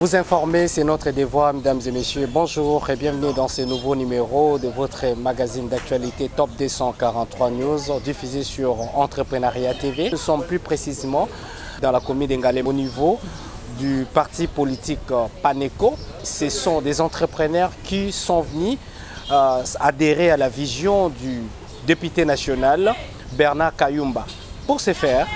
Vous informer, c'est notre devoir, mesdames et messieurs. Bonjour et bienvenue dans ce nouveau numéro de votre magazine d'actualité Top 243 News, diffusé sur Entrepreneuriat TV. Nous sommes plus précisément dans la commune d'Engalé au niveau du parti politique Paneco. Ce sont des entrepreneurs qui sont venus adhérer à la vision du député national Bernard Kayumba. Pour ce faire,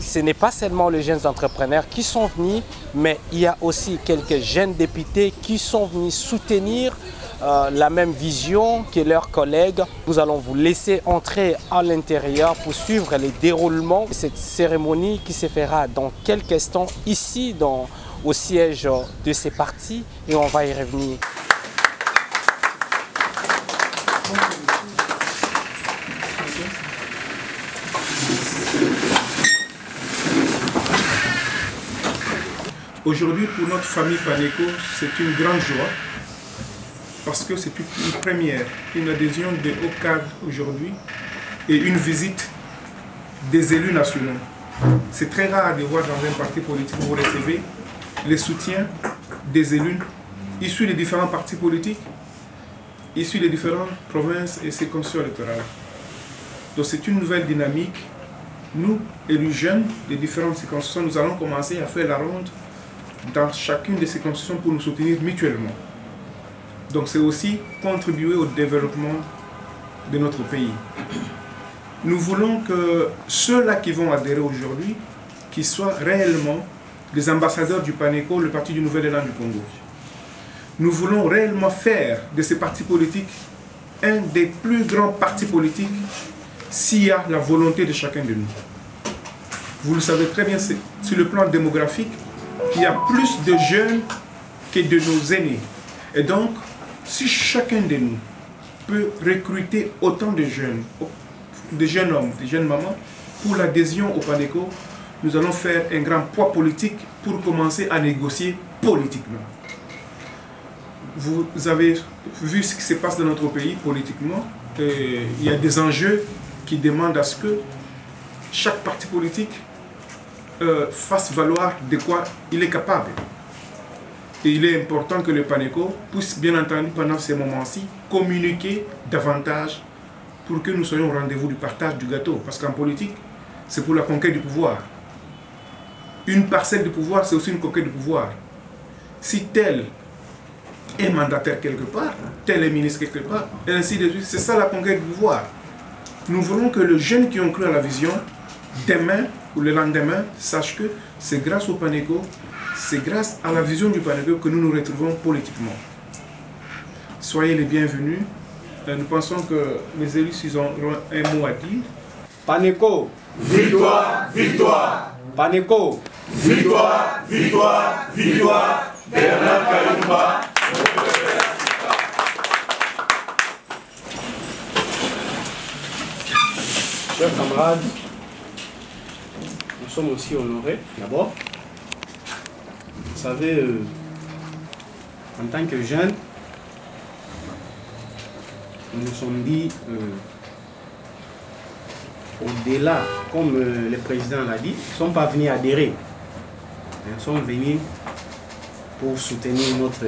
ce n'est pas seulement les jeunes entrepreneurs qui sont venus, mais il y a aussi quelques jeunes députés qui sont venus soutenir la même vision que leurs collègues. Nous allons vous laisser entrer à l'intérieur pour suivre les déroulements de cette cérémonie qui se fera dans quelques instants ici au siège de ces partis et on va y revenir. Aujourd'hui, pour notre famille Paneco, c'est une grande joie parce que c'est une première, une adhésion des hauts cadres aujourd'hui et une visite des élus nationaux. C'est très rare de voir dans un parti politique où vous recevez les soutiens des élus issus des différents partis politiques, issus des différentes provinces et circonscriptions électorales. Donc c'est une nouvelle dynamique. Nous, élus jeunes des différentes circonscriptions, nous allons commencer à faire la ronde dans chacune des circonscriptions pour nous soutenir mutuellement. Donc c'est aussi contribuer au développement de notre pays. Nous voulons que ceux-là qui vont adhérer aujourd'hui, qu'ils soient réellement les ambassadeurs du Paneco, le parti du Nouvel Élan du Congo. Nous voulons réellement faire de ces partis politiques un des plus grands partis politiques s'il y a la volonté de chacun de nous. Vous le savez très bien, sur le plan démographique, il y a plus de jeunes que de nos aînés. Et donc, si chacun de nous peut recruter autant de jeunes hommes, de jeunes mamans, pour l'adhésion au Paneco, nous allons faire un grand poids politique pour commencer à négocier politiquement. Vous avez vu ce qui se passe dans notre pays politiquement. Il y a des enjeux qui demandent à ce que chaque parti politique fasse valoir de quoi il est capable. Et il est important que le Paneco puisse, bien entendu, pendant ces moments-ci, communiquer davantage pour que nous soyons au rendez-vous du partage du gâteau. Parce qu'en politique, c'est pour la conquête du pouvoir. Une parcelle du pouvoir, c'est aussi une conquête du pouvoir. Si tel est mandataire quelque part, tel est ministre quelque part, et ainsi de suite, c'est ça la conquête du pouvoir. Nous voulons que les jeunes qui ont cru à la vision, demain ou le lendemain, sachent que c'est grâce au Paneco, c'est grâce à la vision du Paneco que nous nous retrouvons politiquement. Soyez les bienvenus. Nous pensons que les élus, s'ils ont un mot à dire. Paneco, victoire, victoire. Paneco, victoire, victoire, victoire. Bernard Kayumba. Chers camarades, nous sommes aussi honorés d'abord. Vous savez, en tant que jeunes, nous nous sommes dit, au-delà, comme le président l'a dit, ils ne sont pas venus adhérer. Ils sont venus pour soutenir notre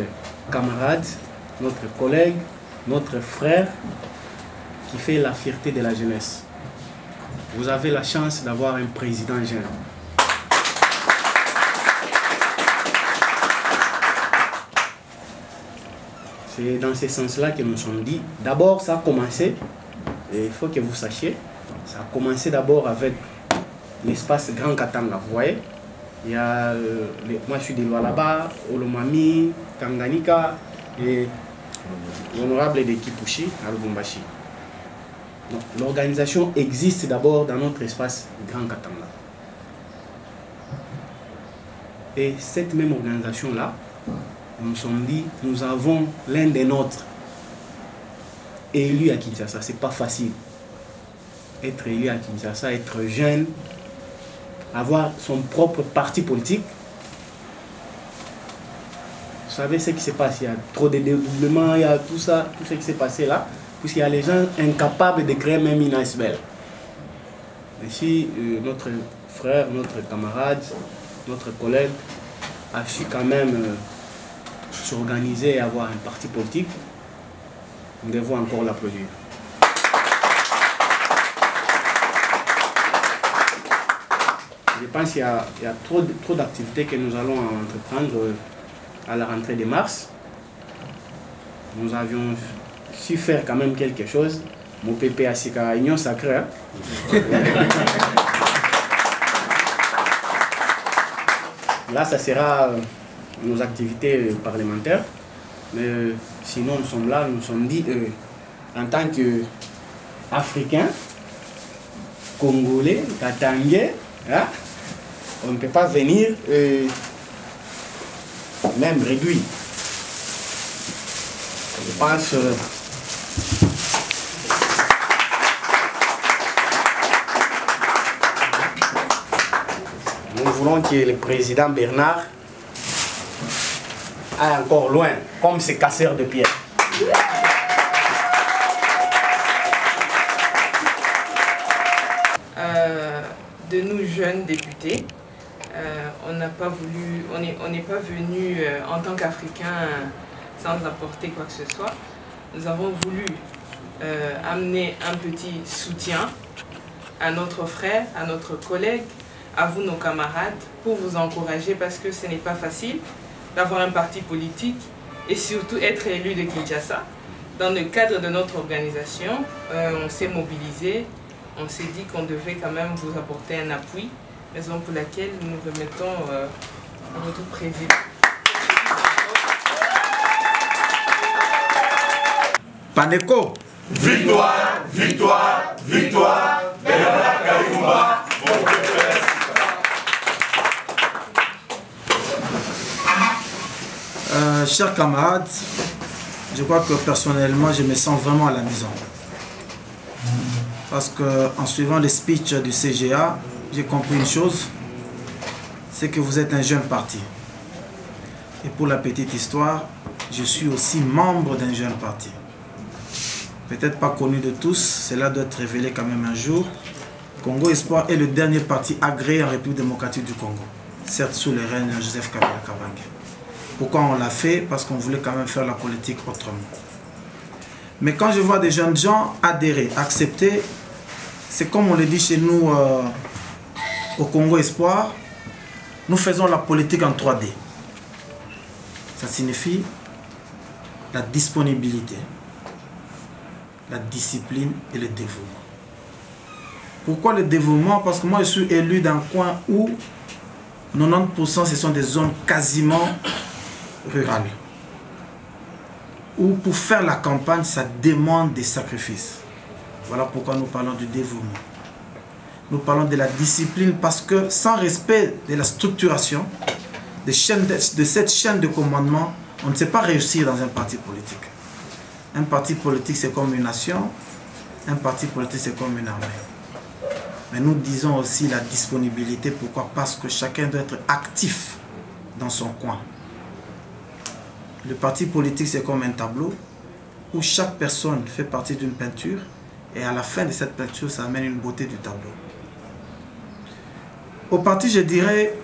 camarade, notre collègue, notre frère, qui fait la fierté de la jeunesse. Vous avez la chance d'avoir un président jeune. C'est dans ce sens-là que nous nous sommes dit. D'abord, ça a commencé, et il faut que vous sachiez, ça a commencé d'abord avec l'espace Grand Katanga. Vous voyez, il y a, moi je suis de Lualaba, Olomami, Tanganyika et l'honorable de Kipushi à Lubumbashi. L'organisation existe d'abord dans notre espace Grand Katanga. Et cette même organisation-là, nous nous sommes dit, nous avons l'un des nôtres élu à Kinshasa. C'est pas facile. Être élu à Kinshasa, être jeune, avoir son propre parti politique. Vous savez ce qui se passe, il y a trop de dédoublements, il y a tout ça, tout ce qui s'est passé là, puisqu'il y a les gens incapables de créer même une ASBL. Ici, notre frère, notre camarade, notre collègue a su quand même s'organiser et avoir un parti politique, nous devons encore l'applaudir. Je pense qu'il y a trop d'activités que nous allons entreprendre à la rentrée de mars. Nous avions su faire quand même quelque chose. Mon pépé a Sika Union Sacrée. Là, ça sera nos activités parlementaires. Mais sinon, nous sommes là, nous sommes dit, en tant qu'Africains, Congolais, Katangais, hein, on ne peut pas venir même réduit. Je pense nous voulons que le président Bernard aille encore loin, comme ces casseurs de pierre. De nous jeunes députés, on n'est pas venu en tant qu'Africains sans apporter quoi que ce soit. Nous avons voulu amener un petit soutien à notre frère, à notre collègue, à vous nos camarades, pour vous encourager parce que ce n'est pas facile d'avoir un parti politique et surtout être élu de Kinshasa. Dans le cadre de notre organisation, on s'est mobilisé, on s'est dit qu'on devait quand même vous apporter un appui, raison pour laquelle nous remettons à votre président. Paneko. Victoire, victoire, victoire, Bernard Kayumba, mon père. Chers camarades, je crois que personnellement, je me sens vraiment à la maison. Parce qu'en suivant les speeches du CGA, j'ai compris une chose, c'est que vous êtes un jeune parti. Et pour la petite histoire, je suis aussi membre d'un jeune parti. Peut-être pas connu de tous, cela doit être révélé quand même un jour. Congo Espoir est le dernier parti agréé en République démocratique du Congo, certes sous le règne de Joseph Kabila Kabange. Pourquoi on l'a fait? Parce qu'on voulait quand même faire la politique autrement. Mais quand je vois des jeunes gens adhérer, accepter, c'est comme on le dit chez nous au Congo Espoir, nous faisons la politique en 3D. Ça signifie la disponibilité, la discipline et le dévouement. Pourquoi le dévouement? Parce que moi je suis élu d'un coin où 90% ce sont des zones quasiment rurales. Où pour faire la campagne, ça demande des sacrifices. Voilà pourquoi nous parlons du dévouement. Nous parlons de la discipline parce que sans respect de la structuration, de cette chaîne de commandement, on ne sait pas réussir dans un parti politique. Un parti politique, c'est comme une nation. Un parti politique, c'est comme une armée. Mais nous disons aussi la disponibilité. Pourquoi? Parce que chacun doit être actif dans son coin. Le parti politique, c'est comme un tableau où chaque personne fait partie d'une peinture et à la fin de cette peinture, ça amène une beauté du tableau. Au parti, je dirais,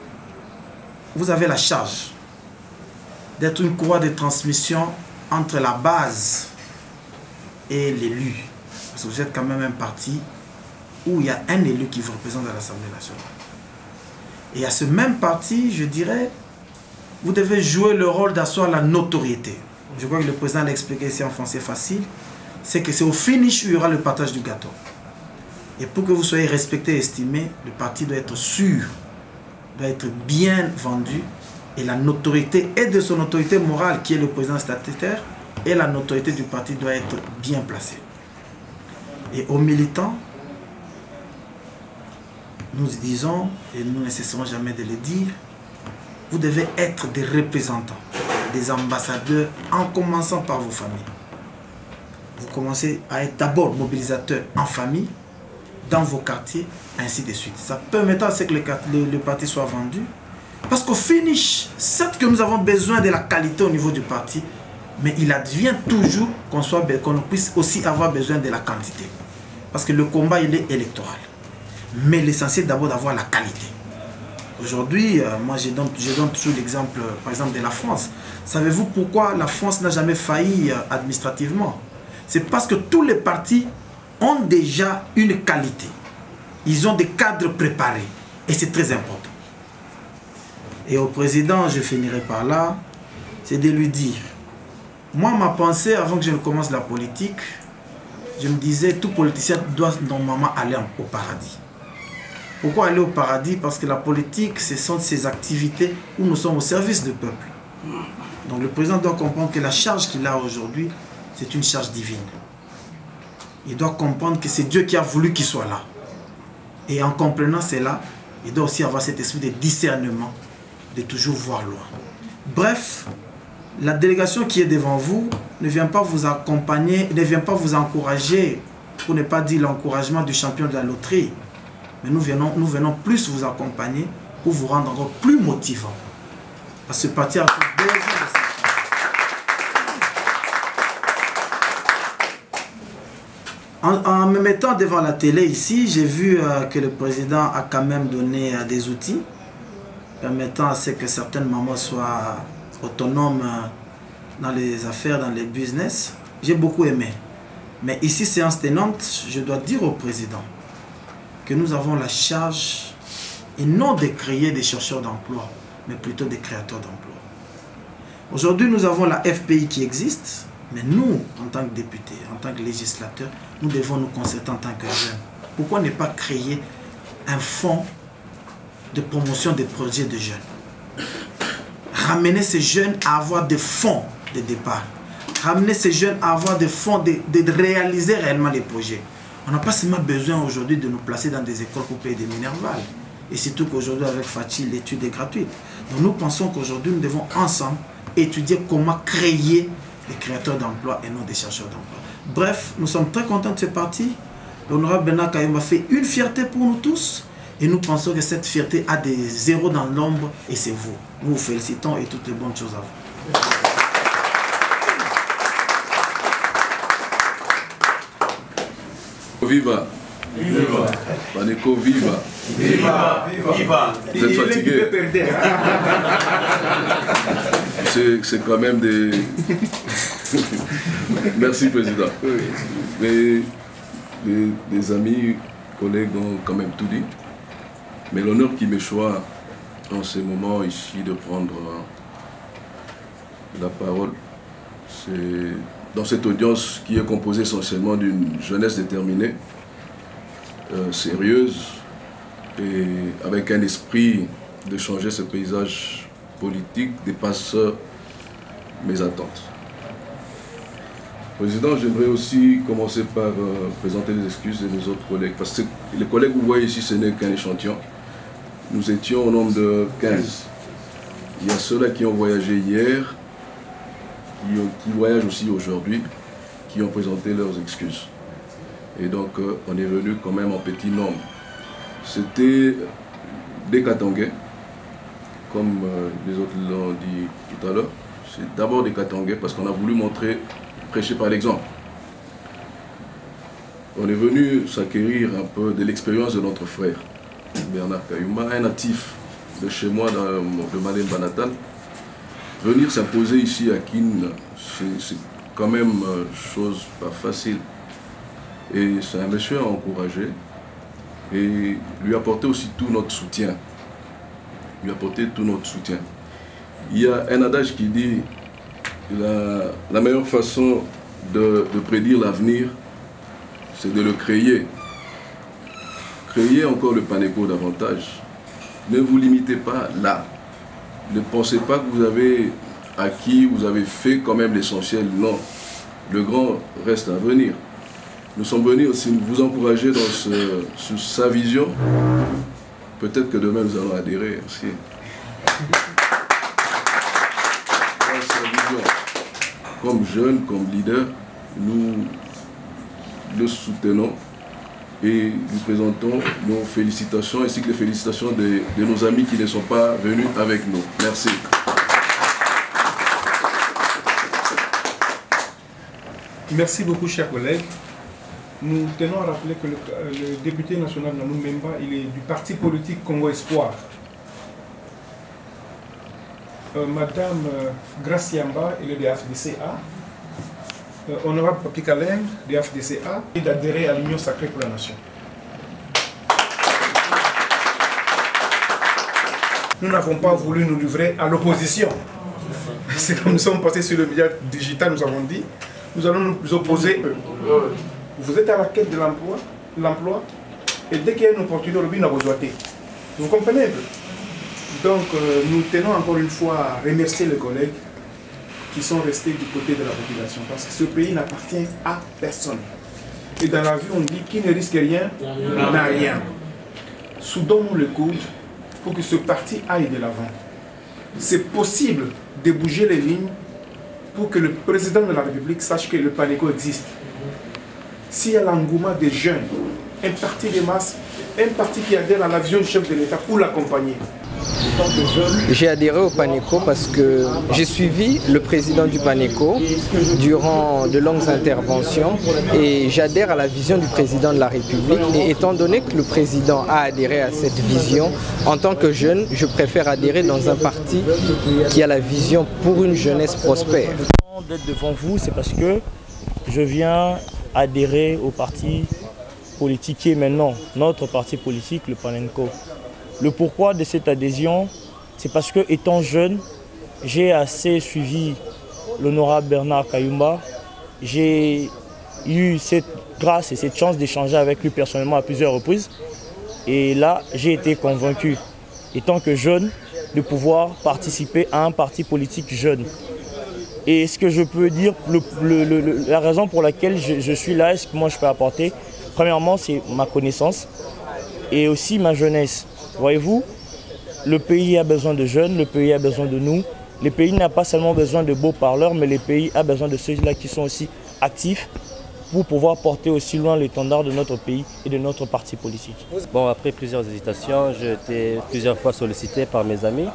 vous avez la charge d'être une courroie de transmission entre la base et l'élu. Parce que vous êtes quand même un parti où il y a un élu qui vous représente à l'Assemblée nationale. Et à ce même parti, je dirais, vous devez jouer le rôle d'asseoir la notoriété. Je crois que le président l'a expliqué ici en français facile. C'est que c'est au finish où il y aura le partage du gâteau. Et pour que vous soyez respecté et estimé, le parti doit être sûr, doit être bien vendu. Et la notoriété et de son autorité morale, qui est le président statutaire, et la notoriété du parti doit être bien placée. Et aux militants, nous disons, et nous ne cesserons jamais de le dire, vous devez être des représentants, des ambassadeurs, en commençant par vos familles. Vous commencez à être d'abord mobilisateur en famille, dans vos quartiers, ainsi de suite. Ça permettra à ce que le parti soit vendu. Parce qu'au finish, certes que nous avons besoin de la qualité au niveau du parti, mais il advient toujours qu'on puisse aussi avoir besoin de la quantité. Parce que le combat, il est électoral. Mais l'essentiel d'abord d'avoir la qualité. Aujourd'hui, moi je donne toujours l'exemple, par exemple, de la France. Savez-vous pourquoi la France n'a jamais failli administrativement? C'est parce que tous les partis ont déjà une qualité. Ils ont des cadres préparés. Et c'est très important. Et au président, je finirai par là, c'est de lui dire, moi ma pensée avant que je ne commence la politique, je me disais, tout politicien doit normalement aller au paradis. Pourquoi aller au paradis? Parce que la politique, ce sont ces activités où nous sommes au service du peuple. Donc le président doit comprendre que la charge qu'il a aujourd'hui, c'est une charge divine. Il doit comprendre que c'est Dieu qui a voulu qu'il soit là. Et en comprenant cela, il doit aussi avoir cet esprit de discernement, de toujours voir loin. Bref, la délégation qui est devant vous ne vient pas vous accompagner, ne vient pas vous encourager, pour ne pas dire l'encouragement du champion de la loterie. Mais nous venons plus vous accompagner pour vous rendre encore plus motivant. À ce parti a besoin de ça. En me mettant devant la télé ici, j'ai vu que le président a quand même donné des outils permettant à ce que certaines mamans soient autonomes dans les affaires, dans les business. J'ai beaucoup aimé. Mais ici, séance tenante, je dois dire au président que nous avons la charge, et non de créer des chercheurs d'emploi, mais plutôt des créateurs d'emploi. Aujourd'hui, nous avons la FPI qui existe, mais nous, en tant que députés, en tant que législateurs, nous devons nous concerter en tant que jeunes. Pourquoi ne pas créer un fonds de promotion des projets de jeunes? Ramener ces jeunes à avoir des fonds de départ. Ramener ces jeunes à avoir des fonds de réaliser réellement les projets. On n'a pas seulement besoin aujourd'hui de nous placer dans des écoles pour payer des minervales. Et surtout qu'aujourd'hui, avec Fatih, l'étude est gratuite. Donc nous pensons qu'aujourd'hui, nous devons ensemble étudier comment créer des créateurs d'emplois et non des chercheurs d'emplois. Bref, nous sommes très contents de ce parti. L'honorable Bernard Kayumba fait une fierté pour nous tous. Et nous pensons que cette fierté a des zéros dans l'ombre et c'est vous. Nous vous félicitons et toutes les bonnes choses à vous. Viva! Viva! Paneco, viva! Viva! Viva! Vous êtes fatigué? C'est quand même des... Merci, Président. Mais des amis, collègues ont quand même tout dit. Mais l'honneur qui m'échoit en ce moment ici de prendre la parole, c'est dans cette audience qui est composée essentiellement d'une jeunesse déterminée, sérieuse et avec un esprit de changer ce paysage politique dépasse mes attentes. Président, j'aimerais aussi commencer par présenter les excuses de mes autres collègues, parce que les collègues que vous voyez ici, ce n'est qu'un échantillon. Nous étions au nombre de 15. Il y a ceux-là qui ont voyagé hier, qui voyagent aussi aujourd'hui, qui ont présenté leurs excuses. Et donc, on est venu quand même en petit nombre. C'était des Katangais, comme les autres l'ont dit tout à l'heure. C'est d'abord des Katangais parce qu'on a voulu prêcher par l'exemple. On est venu s'acquérir un peu de l'expérience de notre frère, Bernard Kayumba, un natif de chez moi, de Malemba natal. Venir s'imposer ici à Kin, c'est quand même chose pas facile. Et c'est un monsieur à encourager et lui apporter aussi tout notre soutien. Lui apporter tout notre soutien. Il y a un adage qui dit la meilleure façon de prédire l'avenir, c'est de le créer. Créez encore le Paneco davantage. Ne vous limitez pas là. Ne pensez pas que vous avez acquis, vous avez fait quand même l'essentiel. Non. Le grand reste à venir. Nous sommes venus aussi vous encourager sur sa vision. Peut-être que demain nous allons adhérer aussi. Dans sa vision. Comme jeunes, comme leaders, nous le soutenons et nous présentons nos félicitations ainsi que les félicitations de nos amis qui ne sont pas venus avec nous. Merci. Merci beaucoup, chers collègues. Nous tenons à rappeler que le député national Nanou Memba, il est du parti politique Congo Espoir. Madame Graciamba, elle est de FDCA. Honorable Papi Kaleng, de FDCA, et d'adhérer à l'Union Sacrée pour la Nation. Nous n'avons pas voulu nous livrer à l'opposition. C'est comme nous sommes passés sur le média digital, nous avons dit, nous allons nous opposer. Vous êtes à la quête de l'emploi, et dès qu'il y a une opportunité, on a besoin. Vous comprenez? Donc, nous tenons encore une fois à remercier les collègues qui sont restés du côté de la population, parce que ce pays n'appartient à personne. Et dans la vie, on dit qui ne risque rien n'a rien. Soudons-nous le coude pour que ce parti aille de l'avant. C'est possible de bouger les lignes pour que le président de la République sache que le PANECO existe. S'il y a l'engouement des jeunes, un parti de masse, un parti qui adhère à la vision du chef de l'État pour l'accompagner. J'ai adhéré au PANECO parce que j'ai suivi le président du PANECO durant de longues interventions et j'adhère à la vision du président de la République. Et étant donné que le président a adhéré à cette vision, en tant que jeune, je préfère adhérer dans un parti qui a la vision pour une jeunesse prospère. D'être devant vous, c'est parce que je viens adhérer au parti politique qui est maintenant notre parti politique, le PANECO. Le pourquoi de cette adhésion, c'est parce que étant jeune, j'ai assez suivi l'honorable Bernard Kayumba. J'ai eu cette grâce et cette chance d'échanger avec lui personnellement à plusieurs reprises. Et là, j'ai été convaincu, étant que jeune, de pouvoir participer à un parti politique jeune. Et ce que je peux dire, la raison pour laquelle je suis là et ce que moi je peux apporter, premièrement, c'est ma connaissance et aussi ma jeunesse. Voyez-vous, le pays a besoin de jeunes, le pays a besoin de nous. Le pays n'a pas seulement besoin de beaux parleurs, mais le pays a besoin de ceux-là qui sont aussi actifs pour pouvoir porter aussi loin l'étendard de notre pays et de notre parti politique. Bon, après plusieurs hésitations, j'ai été plusieurs fois sollicité par mes amis.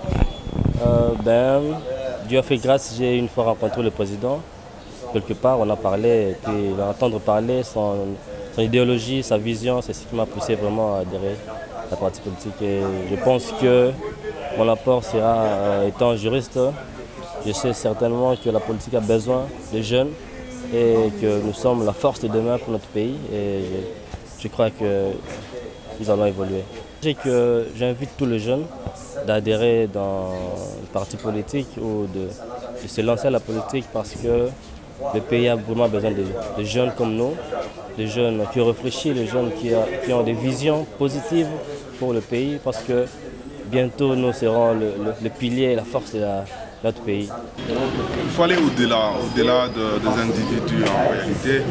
Dieu a fait grâce, j'ai une fois rencontré le président. Quelque part, on a parlé, et puis entendre parler, son idéologie, sa vision, c'est ce qui m'a poussé vraiment à adhérer à la partie politique. Et je pense que mon apport sera, étant juriste, je sais certainement que la politique a besoin de jeunes et que nous sommes la force de demain pour notre pays. Et je crois que nous allons évoluer. J'invite tous les jeunes d'adhérer dans le parti politique ou de se lancer à la politique parce que le pays a vraiment besoin de jeunes comme nous, des jeunes qui réfléchissent, des jeunes qui ont des visions positives pour le pays parce que bientôt nous serons le pilier et la force de notre pays. Il faut aller au-delà des individus en réalité.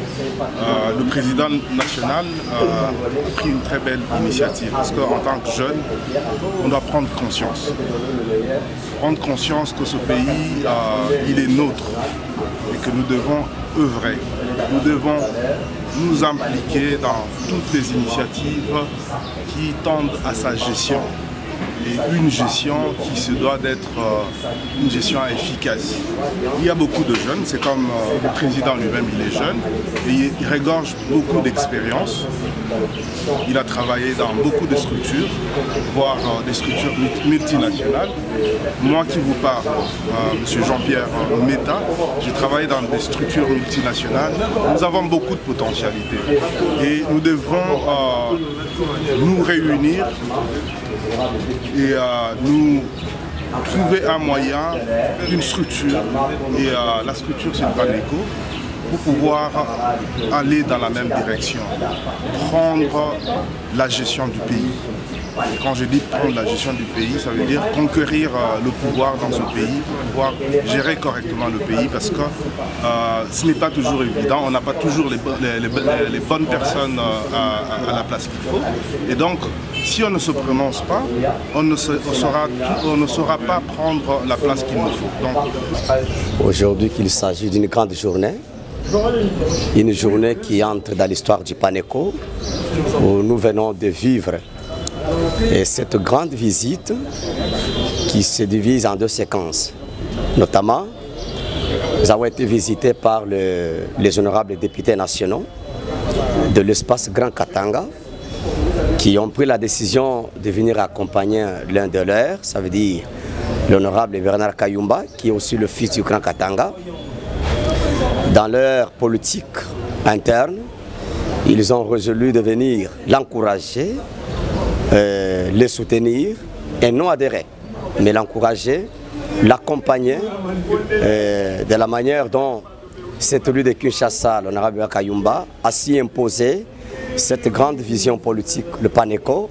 Le président national a pris une très belle initiative parce qu'en tant que jeune, on doit prendre conscience. Prendre conscience que ce pays, il est nôtre et que nous devons œuvrer. Nous devons nous impliquer dans toutes les initiatives qui tendent à sa gestion. Et une gestion qui se doit d'être une gestion efficace. Il y a beaucoup de jeunes, c'est comme le président lui-même, il est jeune et il regorge beaucoup d'expérience. Il a travaillé dans beaucoup de structures, voire des structures multinationales. Moi qui vous parle, M. Jean-Pierre Meta, j'ai travaillé dans des structures multinationales. Nous avons beaucoup de potentialités et nous devons nous réunir et nous trouver un moyen, une structure, et la structure c'est le PANECO, pour pouvoir aller dans la même direction, prendre la gestion du pays. Et quand je dis prendre la gestion du pays, ça veut dire conquérir le pouvoir dans ce pays, pouvoir gérer correctement le pays, parce que ce n'est pas toujours évident, on n'a pas toujours les bonnes personnes à la place qu'il faut. Et donc, si on ne se prononce pas, on ne saura pas prendre la place qu'il nous faut. Aujourd'hui, il s'agit d'une grande journée, une journée qui entre dans l'histoire du PANECO, où nous venons de vivre. Et cette grande visite qui se divise en deux séquences, notamment, nous avons été visités par les honorables députés nationaux de l'espace Grand Katanga qui ont pris la décision de venir accompagner l'un de leurs, ça veut dire l'honorable Bernard Kayumba, qui est aussi le fils du grand Katanga. Dans leur politique interne, ils ont résolu de venir l'encourager, le soutenir et non adhérer, mais l'encourager, l'accompagner de la manière dont cet élu de Kinshasa, l'honorable Kayumba, a si imposé cette grande vision politique, le PANECO,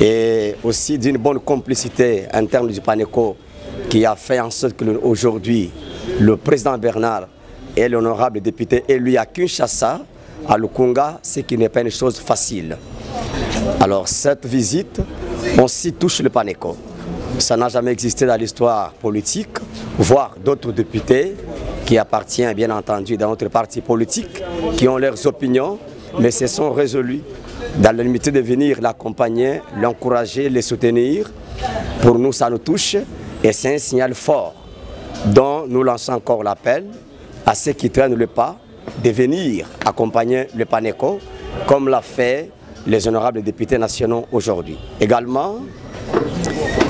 et aussi d'une bonne complicité interne du PANECO qui a fait en sorte qu'aujourd'hui, le président Bernard et l'honorable député élu à Kinshasa, à Lukunga, ce qui n'est pas une chose facile. Alors cette visite aussi touche le PANECO. Ça n'a jamais existé dans l'histoire politique, voire d'autres députés qui appartiennent bien entendu dans notre parti politique, qui ont leurs opinions, mais se sont résolus dans la limite de venir l'accompagner, l'encourager, les soutenir. Pour nous, ça nous touche et c'est un signal fort dont nous lançons encore l'appel à ceux qui traînent le pas de venir accompagner le PANECO comme l'a fait les honorables députés nationaux aujourd'hui. Également,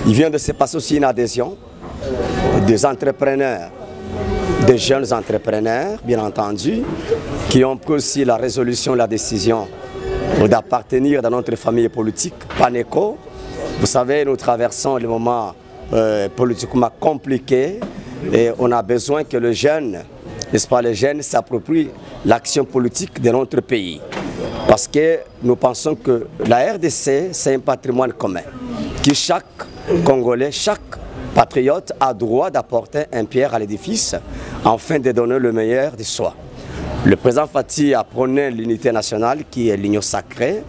il vient de se passer aussi une adhésion des entrepreneurs, des jeunes entrepreneurs, bien entendu, qui ont pris aussi la résolution, la décision d'appartenir dans notre famille politique, PANECO. Vous savez, nous traversons le moment politiquement compliqué et on a besoin que les jeunes, n'est-ce pas, les jeunes s'approprient l'action politique de notre pays. Parce que nous pensons que la RDC, c'est un patrimoine commun, que chaque Congolais, chaque patriote a droit d'apporter une pierre à l'édifice afin de donner le meilleur de soi. Le président Fati a prôné l'unité nationale qui est l'union sacrée,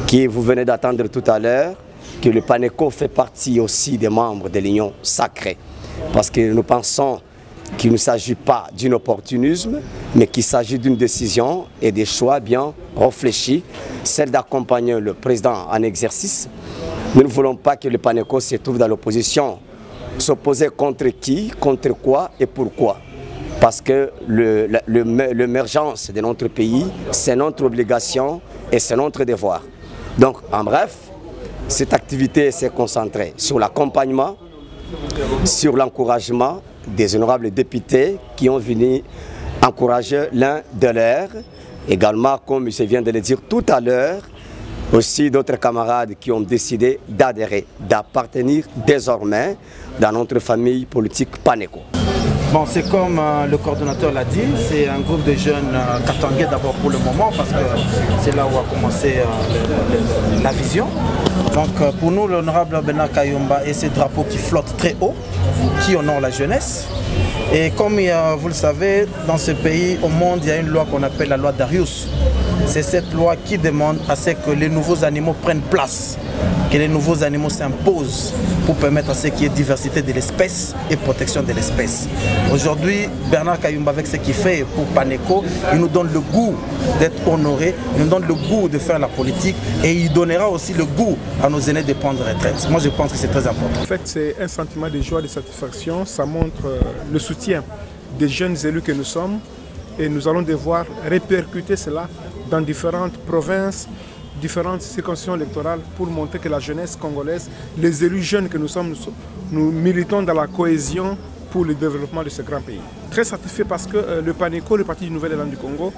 qui vous venez d'attendre tout à l'heure, que le PANECO fait partie aussi des membres de l'union sacrée. Parce que nous pensons qu'il ne s'agit pas d'un opportunisme, mais qu'il s'agit d'une décision et des choix bien réfléchis, celle d'accompagner le président en exercice. Nous ne voulons pas que le PANECO se trouve dans l'opposition. S'opposer contre qui, contre quoi et pourquoi? Parce que l'émergence de notre pays, c'est notre obligation et c'est notre devoir. Donc, en bref, cette activité s'est concentrée sur l'accompagnement, sur l'encouragement des honorables députés qui ont venu encourager l'un de leurs. Également, comme je viens de le dire tout à l'heure, aussi d'autres camarades qui ont décidé d'adhérer, d'appartenir désormais dans notre famille politique PANECO. Bon, c'est comme le coordonnateur l'a dit, c'est un groupe de jeunes katangais d'abord pour le moment parce que c'est là où a commencé la vision. Donc pour nous, l'honorable Bernard Kayumba et ces drapeaux qui flottent très haut, qui honorent la jeunesse. Et comme vous le savez, dans ce pays, au monde, il y a une loi qu'on appelle la loi Darius. C'est cette loi qui demande à ce que les nouveaux animaux prennent place, que les nouveaux animaux s'imposent pour permettre à ce qu'il y ait diversité de l'espèce et protection de l'espèce. Aujourd'hui, Bernard Kayumba, avec ce qu'il fait pour PANECO, il nous donne le goût d'être honoré, il nous donne le goût de faire la politique et il donnera aussi le goût à nos aînés de prendre retraite. Moi, je pense que c'est très important. En fait, c'est un sentiment de joie, de satisfaction. Ça montre le soutien des jeunes élus que nous sommes et nous allons devoir répercuter cela dans différentes provinces, différentes circonscriptions électorales pour montrer que la jeunesse congolaise, les élus jeunes que nous sommes, nous militons dans la cohésion pour le développement de ce grand pays. Très satisfait parce que le PANECO, le Parti du Nouvel Élan du Congo,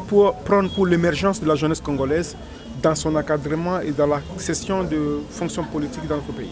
pour prendre pour l'émergence de la jeunesse congolaise dans son encadrement et dans la cession de fonctions politiques dans notre pays.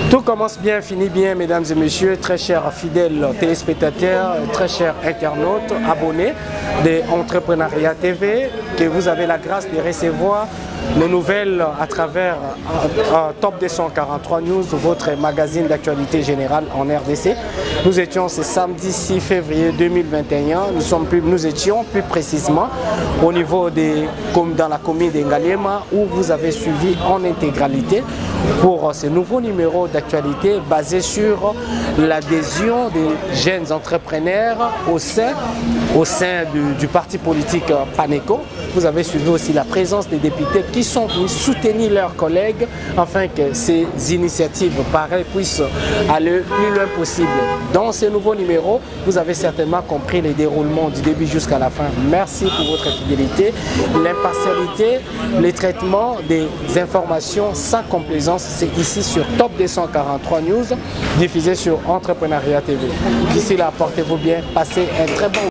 Tout commence bien, finit bien, mesdames et messieurs, très chers fidèles téléspectateurs, très chers internautes, abonnés de Entrepreneuriat TV, que vous avez la grâce de recevoir nos nouvelles à travers Top 243 News, votre magazine d'actualité générale en RDC. Nous étions ce samedi 6 février 2021, nous étions plus précisément au niveau dans la commune d'Engalema où vous avez suivi en intégralité pour ce nouveau numéro d'actualité basé sur l'adhésion des jeunes entrepreneurs au sein du parti politique PANECO Vous avez suivi aussi la présence des députés qui sont venus soutenir leurs collègues afin que ces initiatives pareilles puissent aller plus loin possible. Dans ce nouveau numéro, vous avez certainement compris les déroulements du début jusqu'à la fin. Merci pour votre fidélité, l'impartialité, le traitement des informations sans complaisance. C'est ici sur Top 243 News, diffusé sur Entrepreneuriat TV. D'ici là, portez-vous bien, passez un très bon